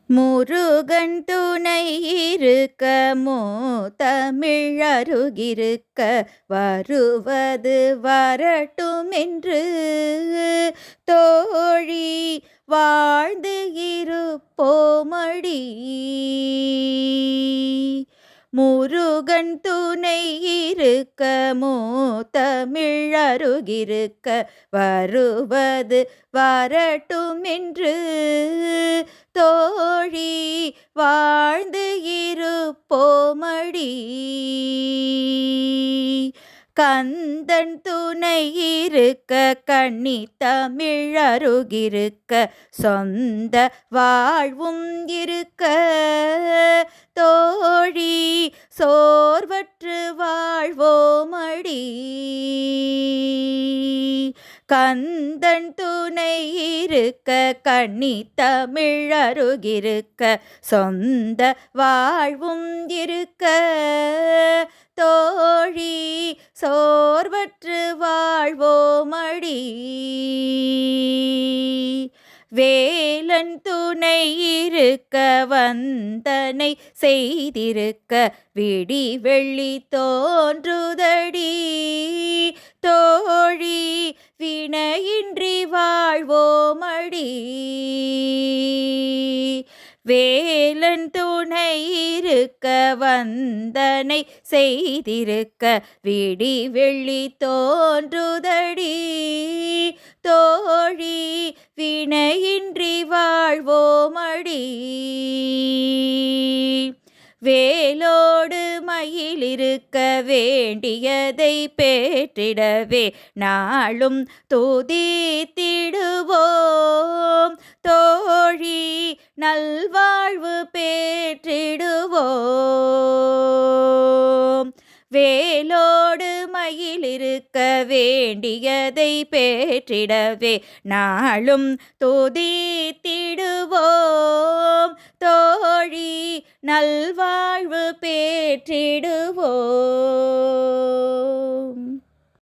முருகன் துணை இருக்க தமிழருகிருக்க வருவது வரட்டுமென்று தோழி வாழ்ந்து இருப்போமடி. முருகன் துணை இருக்க தமிழருகிருக்க வருவது வரட்டுமென்று தோழி வாழ்ந்து இருப்போமடி. கந்தன் துணை இருக்க கண்ணி தமிழருகிருக்க சொந்த வாழ்வும் இருக்க தோழி சோர்வற்று வாழ்வோமடி. கந்தன் துணை இருக்க கண்ணி தமிழருகிருக்க சொந்த வாழ்வும் இருக்க தோழி சோர்வற்று வாழ்வோமடி. வேலன் துணை இருக்க வந்தனை செய்திருக்க விடி வெள்ளி தோன்றுதடி தோழி வினையின்றி வாழ்வோமடி. வேலன் துணை இருக்க வந்தனை செய்திருக்க விடி வெள்ளி தோன்றுதடி தோழி வினையின்றி வாழ்வோமடி. வேலோடு மயிலிருக்க வேண்டியதை பேற்றிடவே நாளும் துதித்திடுவோம் தோழி நல்வாழ்வு பேற்றிடுவோம். வேலோடு மயிலிருக்க வேண்டியதை பேற்றிடவே நாளும் துதித்திடுவோம் தோழி நல்வாழ்வு பேற்றிடுவோம்.